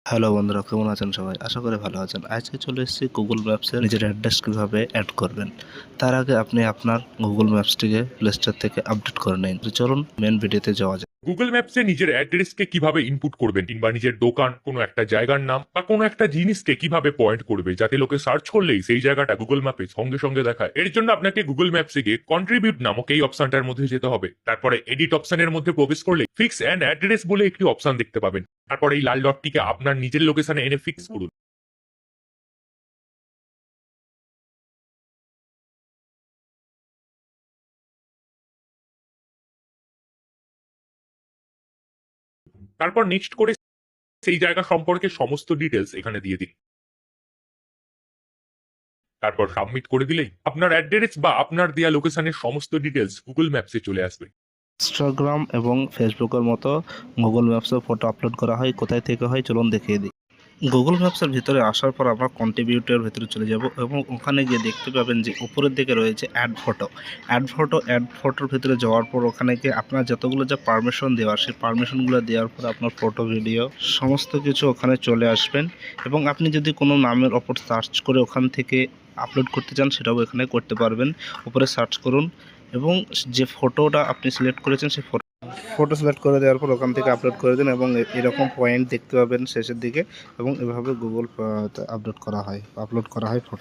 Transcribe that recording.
Hello বন্ধুরা, কেমন আছেন সবাই? আশা করি ভালো আছেন। আজকে চলে এসেছি গুগল ম্যাপসে নিজের অ্যাড্রেস কীভাবে অ্যাড করবেন। তার আগে আপনি আপনার গুগল ম্যাপসটিকে প্লে স্টোর থেকে আপডেট করে নিন। তো চলুন মেন ভিডিওতে যাওয়া যাক। গুগল ম্যাপসে নিজের অ্যাড্রেসকে কিভাবে ইনপুট করবেন কিংবা নিজের দোকান, কোনো একটা জায়গার নাম বা কোনো একটা জিনিসকে কিভাবে পয়েন্ট করবে যাতে লোকে সার্চ করলেই সেই জায়গাটা গুগল ম্যাপে সঙ্গে সঙ্গে দেখায়। এর জন্য আপনাকে গুগল ম্যাপসে গিয়ে কন্ট্রিবিউট নামক এই অপশনটার মধ্যে যেতে হবে। তারপরে এডিট অপশনের মধ্যে প্রবেশ করলে ফিক্স অ্যান্ড অ্যাড্রেস বলে একটি অপশন দেখতে পাবেন। তারপর এই লাল ডটটিকে আপনার নিজের লোকেশনে এনে ফিক্স করুন। তারপর নেক্সট করে সেই জায়গা সম্পর্কে সমস্ত ডিটেলস এখানে দিয়ে দিন। তারপর সাবমিট করে দিলেই আপনার অ্যাড্রেস বা আপনার দেয়া লোকেশনের সমস্ত ডিটেলস গুগল ম্যাপসে চলে আসবে। ইনস্টাগ্রাম এবং ফেসবুকের মতো গুগল ম্যাপসেও ফটো আপলোড করা হয়। কোথায় থেকে হয় চলুন দেখিয়ে দিই। গুগল ম্যাপসের ভিতরে আসার পর আমরা কন্ট্রিবিউটের ভিতরে চলে যাব এবং ওখানে গিয়ে দেখতে পাবেন যে উপরের দিকে রয়েছে অ্যাড ফটোর ভিতরে যাওয়ার পর ওখানে গিয়ে আপনার যতগুলো যা পারমিশন দেওয়ার সেই পারমিশনগুলো দেওয়ার পর আপনার ফটো ভিডিও সমস্ত কিছু ওখানে চলে আসবেন এবং আপনি যদি কোনো নামের ওপর সার্চ করে ওখান থেকে আপলোড করতে চান সেটাও এখানে করতে পারবেন। উপরে সার্চ করুন এবং যে ফটোটা আপনি সিলেক্ট করেছেন সেই ফটো সিলেক্ট করে দেওয়ার পর ওখান থেকে আপলোড করে দিন এবং এরকম পয়েন্ট দেখতে পাবেন শেষের দিকে এবং এভাবে গুগল আপলোড করা হয় ফটো।